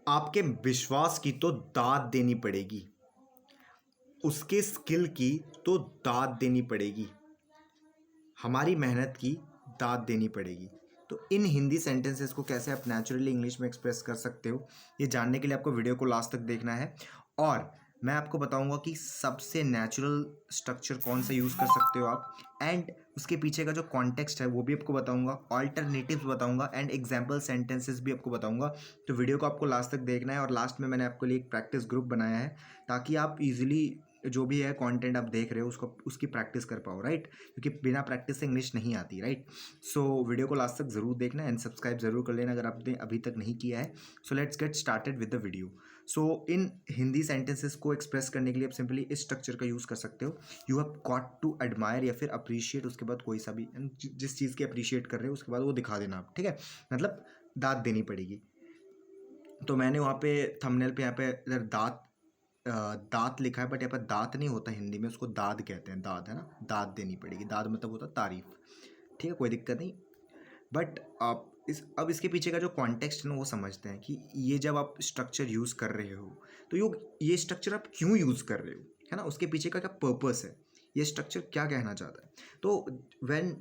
आपके विश्वास की तो दाद देनी पड़ेगी, उसके स्किल की तो दाद देनी पड़ेगी, हमारी मेहनत की दाद देनी पड़ेगी। तो इन हिंदी सेंटेंसेस को कैसे आप नेचुरली इंग्लिश में एक्सप्रेस कर सकते हो, ये जानने के लिए आपको वीडियो को लास्ट तक देखना है। और मैं आपको बताऊंगा कि सबसे नेचुरल स्ट्रक्चर कौन सा यूज़ कर सकते हो आप, एंड उसके पीछे का जो कॉन्टेक्स्ट है वो भी आपको बताऊंगा, ऑल्टरनेटिव्स बताऊंगा, एंड एग्जाम्पल सेंटेंसेस भी आपको बताऊंगा। तो वीडियो को आपको लास्ट तक देखना है। और लास्ट में मैंने आपके लिए एक प्रैक्टिस ग्रुप बनाया है ताकि आप इजीली जो भी है कंटेंट आप देख रहे हो उसको उसकी प्रैक्टिस कर पाओ, राइट? क्योंकि बिना प्रैक्टिस से इंग्लिश नहीं आती, राइट? सो वीडियो को लास्ट तक ज़रूर देखना एंड सब्सक्राइब ज़रूर कर लेना अगर आपने अभी तक नहीं किया है। So let's get started with the video. So in Hindi sentences को एक्सप्रेस करने के लिए आप सिंपली इस स्ट्रक्चर का यूज़ कर सकते हो। You have got to admire या फिर अप्रिशिएट, उसके बाद कोई सा भी जिस चीज़ की अप्रिशिएट कर रहे हो उसके बाद वो दिखा देना आप, ठीक है? मतलब दाद देनी पड़ेगी। तो मैंने वहाँ पे थंबनेल पे यहाँ पे इधर दांत लिखा है, बट यहाँ पर दांत नहीं होता हिंदी में, उसको दाद कहते हैं। दाद है ना, दाद देनी पड़ेगी। दाद मतलब होता तारीफ, ठीक है? कोई दिक्कत नहीं। बट आप अब इसके पीछे का जो कॉन्टेक्स्ट है ना वो समझते हैं कि ये जब आप स्ट्रक्चर यूज़ कर रहे हो तो ये स्ट्रक्चर आप क्यों यूज़ कर रहे हो, है ना? उसके पीछे का क्या पर्पस है, ये स्ट्रक्चर क्या कहना चाहता है। तो when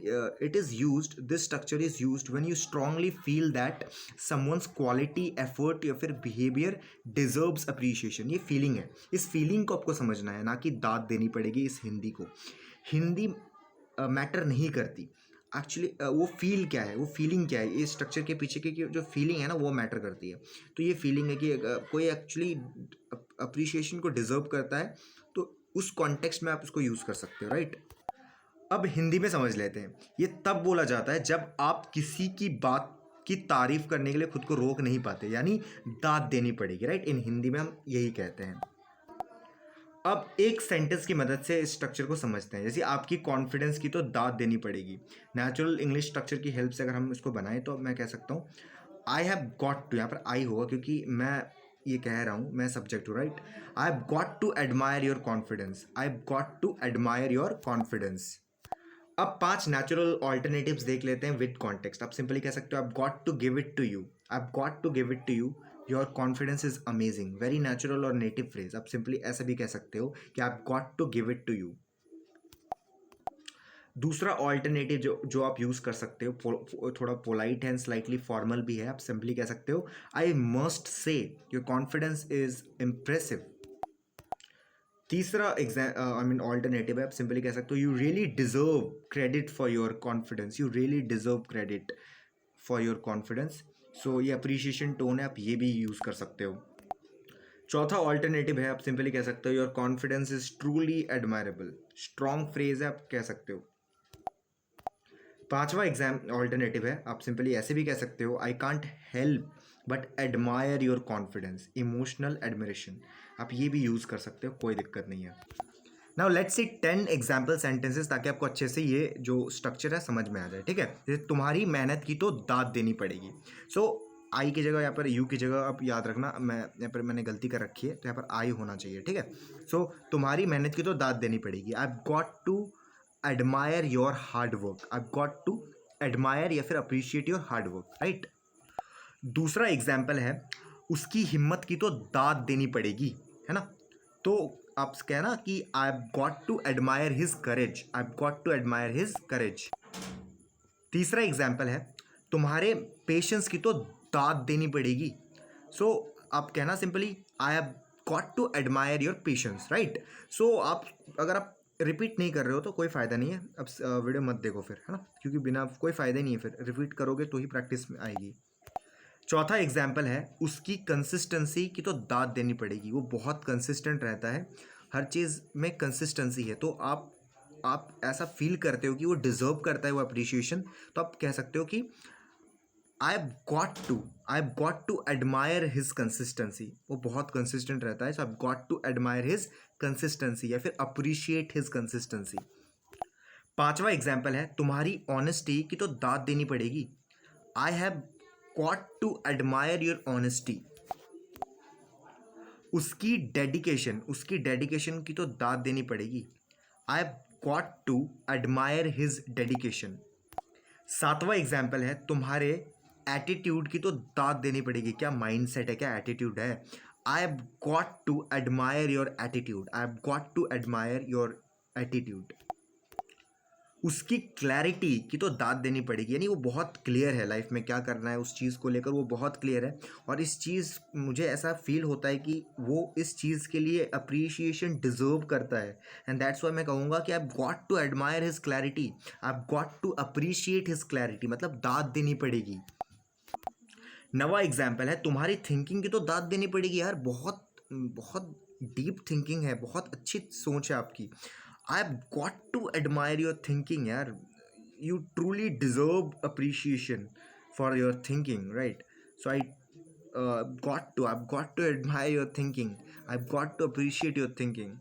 it is used, this structure is used when you strongly feel that someone's quality, effort या फिर बिहेवियर डिजर्व्स अप्रिशिएशन। ये फीलिंग है, इस फीलिंग को आपको समझना है, ना कि दाद देनी पड़ेगी इस हिंदी को। हिंदी मैटर नहीं करती एक्चुअली, वो फील क्या है, वो फीलिंग क्या है, ये स्ट्रक्चर के पीछे की जो फीलिंग है ना वो मैटर करती है। तो ये फीलिंग है कि कोई एक्चुअली अप्रिशिएशन को डिजर्व करता है, तो उस कॉन्टेक्स्ट में आप उसको यूज़ कर सकते हो, राइट? अब हिंदी में समझ लेते हैं। ये तब बोला जाता है जब आप किसी की बात की तारीफ करने के लिए खुद को रोक नहीं पाते, यानी दाद देनी पड़ेगी, राइट? इन हिंदी में हम यही कहते हैं। अब एक सेंटेंस की मदद से इस स्ट्रक्चर को समझते हैं। जैसे आपकी कॉन्फिडेंस की तो दाद देनी पड़ेगी। नेचुरल इंग्लिश स्ट्रक्चर की हेल्प से अगर हम इसको बनाएं तो मैं कह सकता हूँ आई हैव गॉट टू, यहाँ पर आई होगा क्योंकि मैं ये कह रहा हूँ, मैं सब्जेक्ट हूँ, right? I have got to admire your confidence, I have got to admire your confidence. अब 5 नेचुरल ऑल्टरनेटिव्स देख लेते हैं विद कॉन्टेक्स्ट। आप सिंपली कह सकते हो I have got to give it to you, I have got to give it to you, your confidence is amazing. Very natural और native phrase. आप सिंपली ऐसे भी कह सकते हो कि I have got to give it to you. दूसरा alternative जो आप यूज़ कर सकते हो, थोड़ा पोलाइट है एंड स्लाइटली फॉर्मल भी है। आप सिंपली कह सकते हो I must say your confidence is impressive. तीसरा ऑल्टरनेटिव है, आप सिंपली कह सकते हो you really deserve credit for your confidence, you really deserve credit for your confidence. So ये अप्रिशिएशन टोन है, आप ये भी यूज़ कर सकते हो। चौथा ऑल्टरनेटिव है, आप सिंपली कह सकते हो your confidence is truly admirable. Strong phrase है, आप कह सकते हो। पांचवा ऑल्टरनेटिव है, आप सिंपली ऐसे भी कह सकते हो I can't help but admire your confidence, emotional admiration. आप ये भी यूज़ कर सकते हो, कोई दिक्कत नहीं है। Now let's see 10 example sentences ताकि आपको अच्छे से ये जो स्ट्रक्चर है समझ में आ जाए, ठीक है? जैसे तुम्हारी मेहनत की तो दाद देनी पड़ेगी। सो आई की जगह यहाँ पर यू की जगह आप याद रखना, मैं यहाँ पर मैंने गलती कर रखी है तो यहाँ पर आई होना चाहिए, ठीक है? सो तुम्हारी मेहनत की तो दाद देनी पड़ेगी। I got to admire your hard work, I got to admire या फिर appreciate your hard work, right? दूसरा एग्जाम्पल है उसकी हिम्मत की तो दाद देनी पड़ेगी, है ना? तो आप कहना कि I have got to admire his courage, I have got to admire his courage. तीसरा एग्जाम्पल है तुम्हारे पेशेंस की तो दाद देनी पड़ेगी। सो आप कहना simply I have got to admire your patience, right? So आप अगर आप रिपीट नहीं कर रहे हो तो कोई फ़ायदा नहीं है, अब वीडियो मत देखो फिर, है ना? क्योंकि बिना कोई फ़ायदा नहीं है, फिर रिपीट करोगे तो ही प्रैक्टिस में आएगी। चौथा एग्जाम्पल है उसकी कंसिस्टेंसी की तो दाद देनी पड़ेगी। वो बहुत कंसिस्टेंट रहता है, हर चीज़ में कंसिस्टेंसी है। तो आप ऐसा फील करते हो कि वो डिज़र्व करता है वो अप्रिशिएशन, तो आप कह सकते हो कि I have got to admire his consistency. वो बहुत कंसिस्टेंट रहता है, so I have got to admire his consistency या फिर अप्रिशिएट हिज कंसिस्टेंसी। पांचवा एग्जाम्पल है तुम्हारी ऑनेस्टी की तो दाद देनी पड़ेगी। I have got to admire your honesty. उसकी डेडिकेशन की तो दाद देनी पड़ेगी। I have got to admire his dedication. सातवां एग्जाम्पल है तुम्हारे एटीट्यूड की तो दाद देनी पड़ेगी। क्या माइंडसेट है, क्या एटीट्यूड है। I have got to admire your attitude, I have got to admire your attitude. उसकी क्लैरिटी की तो दाद देनी पड़ेगी, यानी वो बहुत क्लियर है लाइफ में क्या करना है, उस चीज़ को लेकर वो बहुत क्लियर है। और इस चीज़ मुझे ऐसा फील होता है कि वो इस चीज़ के लिए अप्रिशिएशन डिजर्व करता है। एंड दैट्स वाई मैं कहूँगा कि I have got to admire his clarity, I have got to appreciate his clarity, मतलब दाद देनी पड़ेगी। नवा एग्जाम्पल है, तुम्हारी थिंकिंग की तो दाद देनी पड़ेगी यार, बहुत बहुत डीप थिंकिंग है, बहुत अच्छी सोच है आपकी। I have got to admire your thinking यार, you truly deserve appreciation for your thinking, right. So I have got to admire your thinking, I have got to appreciate your thinking.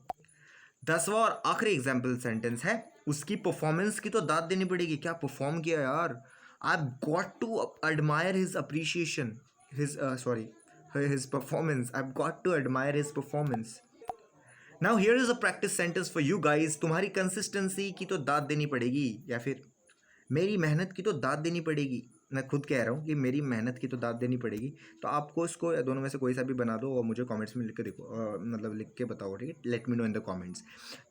10वां और आखिरी एग्जाम्पल सेंटेंस है, उसकी performance की तो दाद देनी पड़ेगी, क्या परफॉर्म किया यार। I have got to admire his appreciation, his performance, I've got to admire his performance. Now here is a practice sentence for you guys. तुम्हारी कंसिस्टेंसी की तो दाद देनी पड़ेगी, या फिर मेरी मेहनत की तो दाद देनी पड़ेगी। मैं खुद कह रहा हूँ कि मेरी मेहनत की तो दाद देनी पड़ेगी। तो आपको इसको दोनों में से कोई सा भी बना दो और मुझे कमेंट्स में लिख के देखो, मतलब लिख के बताओ, ठीक है। Let me know in the comments.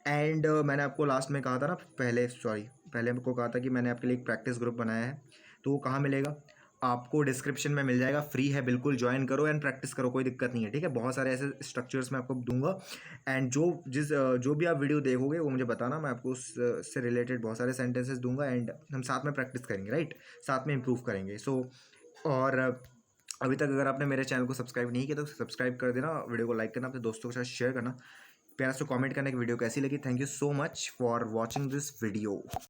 And मैंने आपको लास्ट में कहा था ना, पहले आपको कहा था कि मैंने आपके लिए एक प्रैक्टिस ग्रुप बनाया है। तो वो कहाँ मिलेगा, आपको डिस्क्रिप्शन में मिल जाएगा, फ्री है बिल्कुल, ज्वाइन करो एंड प्रैक्टिस करो, कोई दिक्कत नहीं है, ठीक है। बहुत सारे ऐसे स्ट्रक्चर्स मैं आपको दूंगा। एंड जो भी आप वीडियो देखोगे वो मुझे बताना, मैं आपको उससे रिलेटेड बहुत सारे सेंटेंसेस दूंगा एंड हम साथ में प्रैक्टिस करेंगे, राइट, साथ में इम्प्रूव करेंगे। और अभी तक अगर आपने मेरे चैनल को सब्सक्राइब नहीं किया तो सब्सक्राइब कर देना, वीडियो को लाइक करना, अपने दोस्तों के साथ शेयर करना, प्यार से कमेंट करना कि वीडियो कैसी लगी। Thank you so much for watching this video.